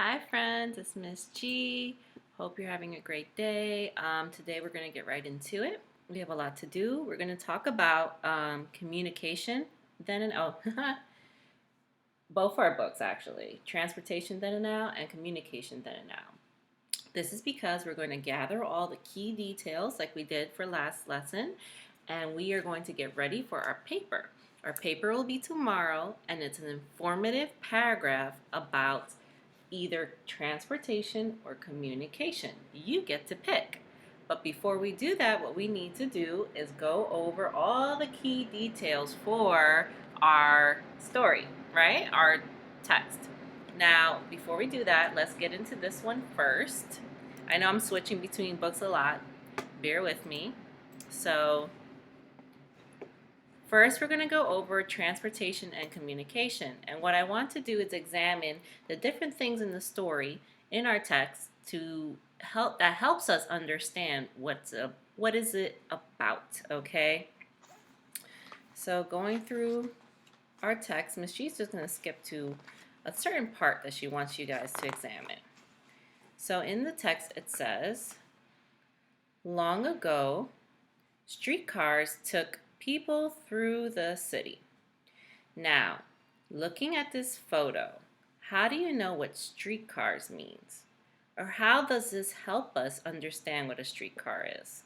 Hi friends, it's Miss G. Hope you're having a great day. Today we're going to get right into it. We have a lot to do. We're going to talk about communication then and both our books actually. Transportation then and now and communication then and now. This is because we're going to gather all the key details like we did for last lesson, and we are going to get ready for our paper. Our paper will be tomorrow, and it's an informative paragraph about either transportation or communication. You get to pick. But before we do that, what we need to do is go over all the key details for our story, right? Our text. Now, before we do that, let's get into this one first. I know I'm switching between books a lot. Bear with me. So, first, we're going to go over transportation and communication. And what I want to do is examine the different things in the story in our text to helps us understand what is it about, okay? So going through our text, Miss G's just going to skip to a certain part that she wants you guys to examine. So in the text it says, long ago, streetcars took people through the city. Now, looking at this photo, how do you know what streetcars means? Or how does this help us understand what a streetcar is?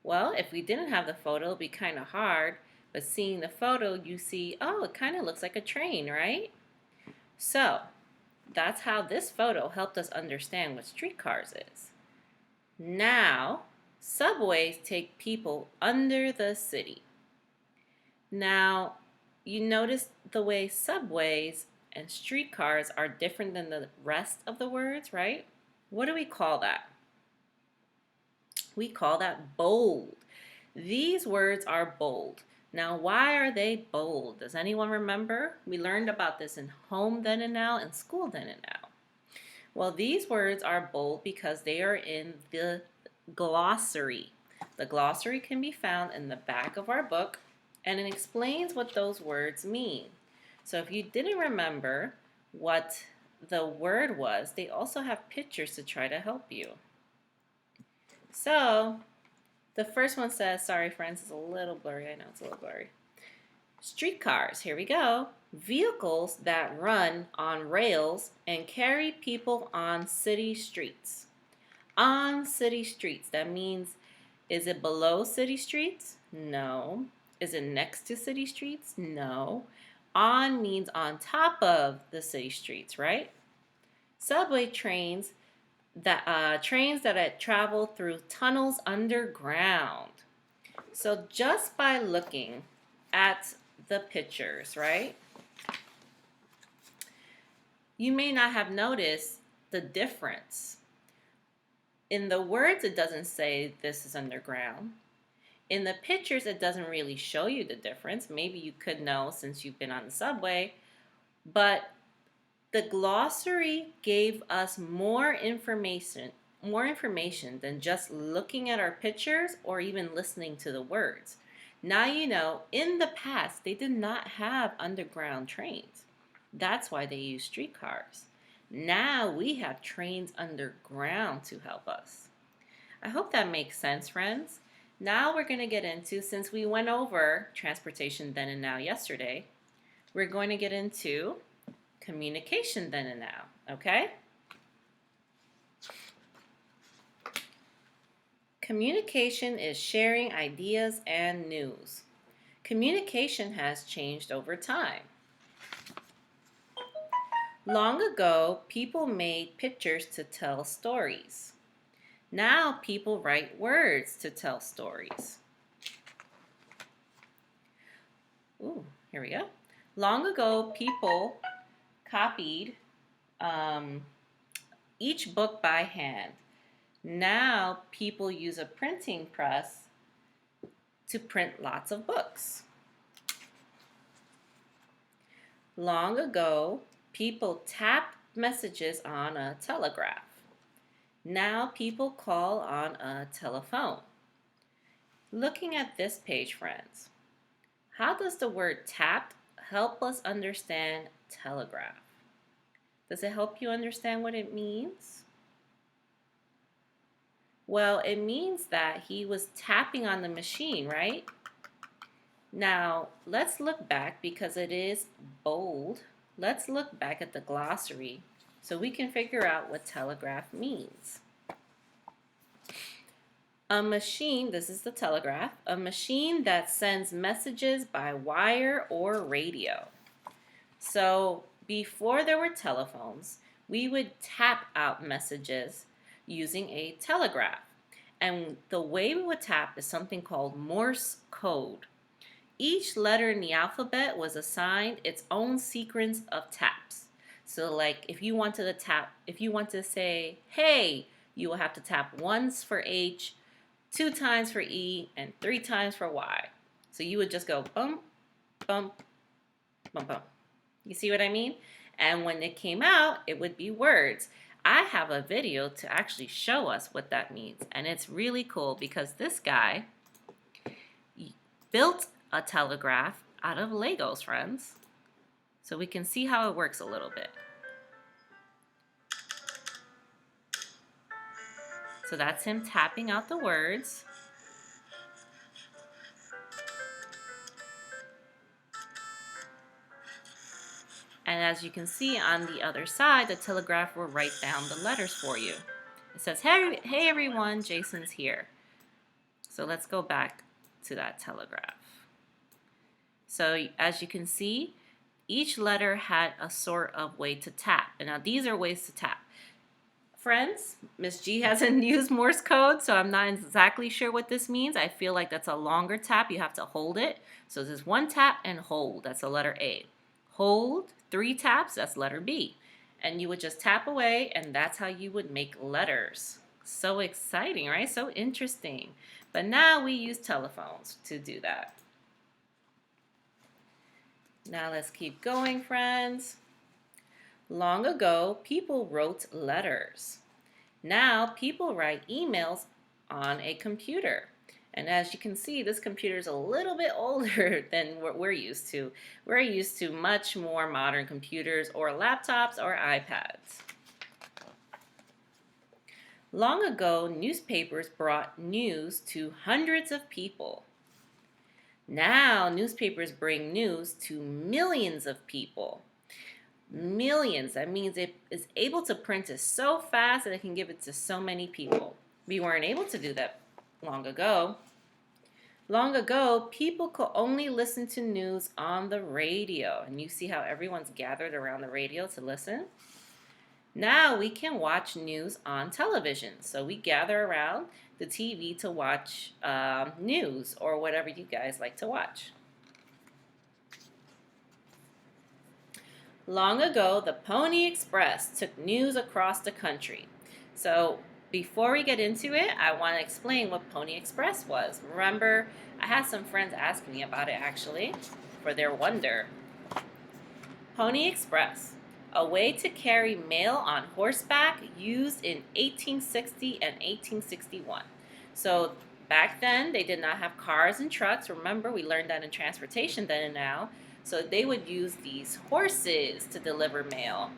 Well, if we didn't have the photo, it'd be kind of hard, but seeing the photo, you see, oh, it kind of looks like a train, right? So, that's how this photo helped us understand what streetcars is. Now, subways take people under the city. Now, you notice the way subways and streetcars are different than the rest of the words, right? What do we call that? We call that bold. These words are bold. Now, why are they bold? Does anyone remember? We learned about this in home then and now and school then and now. Well, these words are bold because they are in the glossary. The glossary can be found in the back of our book, and it explains what those words mean. So if you didn't remember what the word was, they also have pictures to try to help you. So the first one says, sorry friends, it's a little blurry. I know it's a little blurry. Streetcars, here we go. Vehicles that run on rails and carry people on city streets. On city streets, that means, is it below city streets? No. Is it next to city streets? No. On means on top of the city streets, right? Subway trains that travel through tunnels underground. So just by looking at the pictures, right? You may not have noticed the difference. In the words, it doesn't say this is underground. In the pictures, it doesn't really show you the difference. Maybe you could know since you've been on the subway, but the glossary gave us more information than just looking at our pictures or even listening to the words. Now you know, in the past, they did not have underground trains. That's why they used streetcars. Now we have trains underground to help us. I hope that makes sense, friends. Now we're going to get into, since we went over transportation then and now yesterday, we're going to get into communication then and now, okay? Communication is sharing ideas and news. Communication has changed over time. Long ago, people made pictures to tell stories. Now people write words to tell stories. Ooh, here we go. Long ago, people copied each book by hand. Now people use a printing press to print lots of books. Long ago, people tapped messages on a telegraph. Now people call on a telephone. Looking at this page, friends, how does the word tapped help us understand telegraph? Does it help you understand what it means? Well, it means that he was tapping on the machine, right? Now, let's look back because it is bold. Let's look back at the glossary so we can figure out what telegraph means. A machine, this is the telegraph, a machine that sends messages by wire or radio. So before there were telephones, we would tap out messages using a telegraph. And the way we would tap is something called Morse code. Each letter in the alphabet was assigned its own sequence of taps. So like if you wanted to tap, if you want to say, hey, you will have to tap once for H, 2 times for E, and 3 times for Y. So you would just go bump, bump, bump, bump. You see what I mean? And when it came out, it would be words. I have a video to actually show us what that means. And it's really cool because this guy built a telegraph out of Legos, friends. So we can see how it works a little bit. So that's him tapping out the words. And as you can see on the other side, the telegraph will write down the letters for you. It says, hey everyone, Jason's here. So let's go back to that telegraph. So as you can see, each letter had a sort of way to tap. And now these are ways to tap. Friends, Miss G hasn't used Morse code, so I'm not exactly sure what this means. I feel like that's a longer tap. You have to hold it. So this is 1 tap and hold. That's the letter A. Hold, 3 taps, that's letter B. And you would just tap away, and that's how you would make letters. So exciting, right? So interesting. But now we use telephones to do that. Now let's keep going, friends. Long ago, people wrote letters. Now people write emails on a computer. And as you can see, this computer is a little bit older than what we're used to. We're used to much more modern computers or laptops or iPads. Long ago, newspapers brought news to hundreds of people. Now, newspapers bring news to millions of people. Millions, that means it is able to print it so fast that it can give it to so many people. We weren't able to do that long ago. Long ago, people could only listen to news on the radio. And you see how everyone's gathered around the radio to listen? Now we can watch news on television. So we gather around the TV to watch news or whatever you guys like to watch. Long ago, the Pony Express took news across the country. So before we get into it, I want to explain what Pony Express was. Remember, I had some friends ask me about it actually, for their wonder. Pony Express, a way to carry mail on horseback used in 1860 and 1861. So back then, they did not have cars and trucks. Remember, we learned that in transportation then and now. So they would use these horses to deliver mail.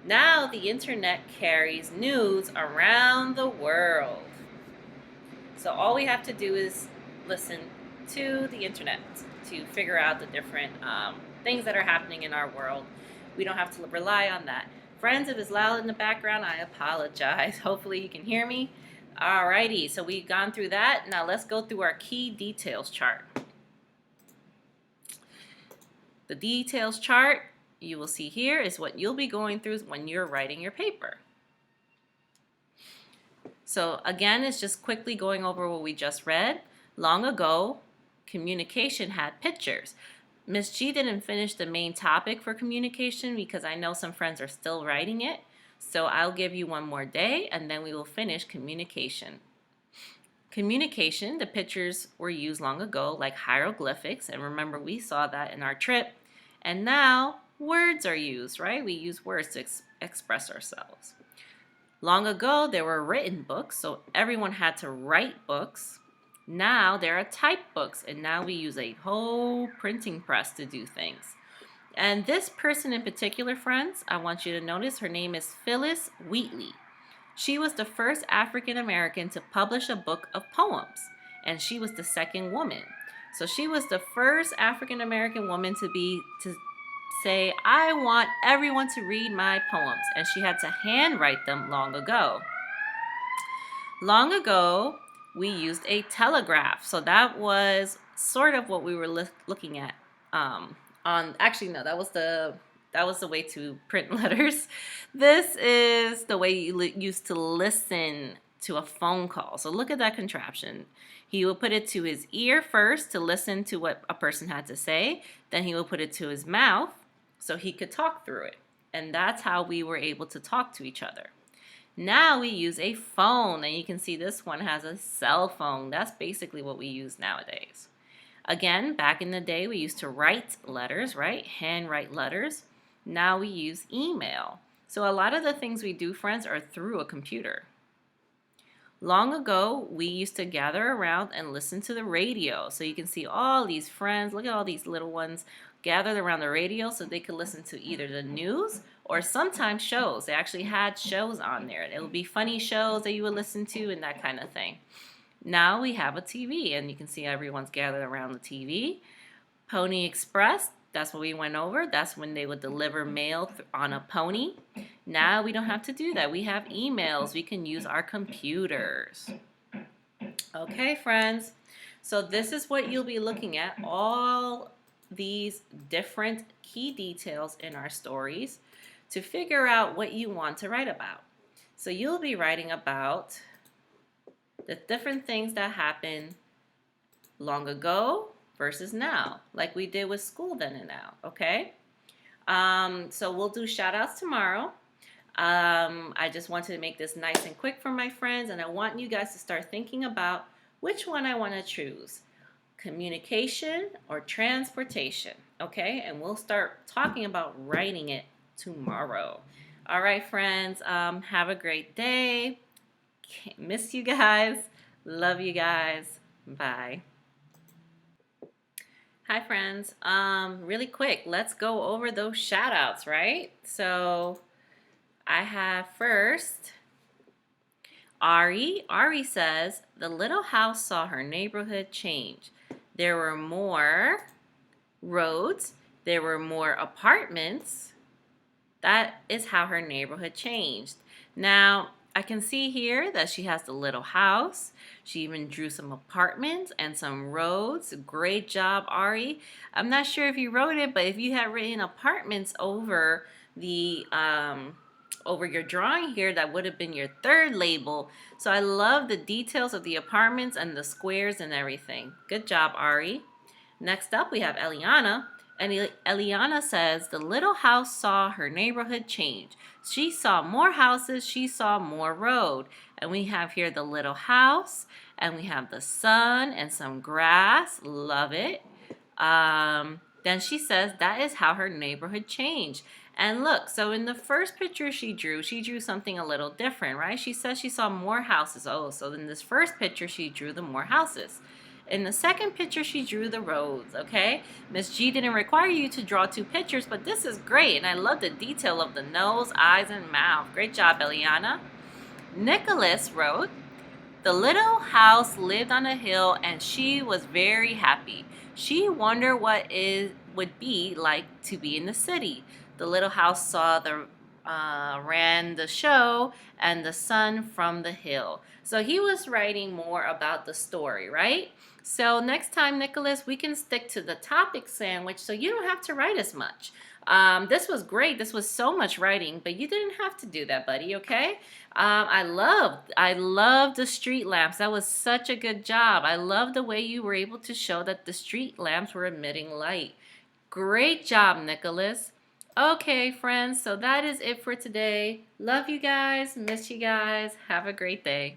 Now the internet carries news around the world. So all we have to do is listen to the internet to figure out the different things that are happening in our world. We don't have to rely on that. Friends, if it's loud in the background, I apologize. Hopefully you can hear me. Alrighty, so we've gone through that. Now let's go through our key details chart. The details chart you will see here is what you'll be going through when you're writing your paper. So again, it's just quickly going over what we just read. Long ago, communication had pictures. Miss G didn't finish the main topic for communication because I know some friends are still writing it. So I'll give you one more day and then we will finish communication. Communication, the pictures were used long ago like hieroglyphics, and remember we saw that in our trip. And now words are used, right? We use words to express ourselves. Long ago there were written books, so everyone had to write books. Now there are typed books, and now we use a whole printing press to do things. And this person in particular, friends, I want you to notice her name is Phyllis Wheatley. She was the first African American to publish a book of poems, and she was the second woman. So she was the first African American woman to say, "I want everyone to read my poems," and she had to handwrite them long ago. Long ago, we used a telegraph. So that was sort of what we were looking at. On actually no, that was the way to print letters. This is the way you used to listen to a phone call. So look at that contraption. He would put it to his ear first to listen to what a person had to say. Then he would put it to his mouth so he could talk through it. And that's how we were able to talk to each other. Now we use a phone, and you can see this one has a cell phone. That's basically what we use nowadays. Again, back in the day, we used to write letters, right? Handwrite letters. Now we use email. So a lot of the things we do, friends, are through a computer. Long ago, we used to gather around and listen to the radio. So you can see all these friends, look at all these little ones gathered around the radio so they could listen to either the news or sometimes shows. They actually had shows on there. It would be funny shows that you would listen to and that kind of thing. Now we have a TV, and you can see everyone's gathered around the TV. Pony Express, that's what we went over. That's when they would deliver mail on a pony. Now we don't have to do that. We have emails. We can use our computers. Okay, friends. So this is what you'll be looking at, all these different key details in our stories to figure out what you want to write about. So you'll be writing about the different things that happened long ago versus now, like we did with school then and now, okay? So we'll do shout outs tomorrow. I just wanted to make this nice and quick for my friends, and I want you guys to start thinking about which one I want to choose, communication or transportation, okay? And we'll start talking about writing it tomorrow. All right, friends, have a great day. Miss you guys. Love you guys. Bye. Hi, friends. Really quick, let's go over those shout outs, right? So I have first Ari. Ari says, the little house saw her neighborhood change. There were more roads. There were more apartments. That is how her neighborhood changed. Now, I can see here that she has the little house. She even drew some apartments and some roads. Great job, Ari. I'm not sure if you wrote it, but if you had written apartments over the over your drawing here, that would have been your third label. So I love the details of the apartments and the squares and everything. Good job, Ari. Next up, we have Eliana. And Eliana says, the little house saw her neighborhood change. She saw more houses, she saw more road. And we have here the little house, and we have the sun and some grass. Love it. Then she says that is how her neighborhood changed. And look, so in the first picture she drew something a little different, right? She says she saw more houses. Oh, so in this first picture she drew the more houses. In the second picture, she drew the roads, okay? Miss G didn't require you to draw two pictures, but this is great, and I love the detail of the nose, eyes, and mouth. Great job, Eliana. Nicholas wrote, the little house lived on a hill, and she was very happy. She wondered what it would be like to be in the city. The little house saw ran the show and the sun from the hill. So he was writing more about the story, right? So next time, Nicholas, we can stick to the topic sandwich so you don't have to write as much. This was great. This was so much writing, but you didn't have to do that, buddy, okay? I love the street lamps. That was such a good job. I love the way you were able to show that the street lamps were emitting light. Great job, Nicholas. Okay, friends, so that is it for today. Love you guys. Miss you guys. Have a great day.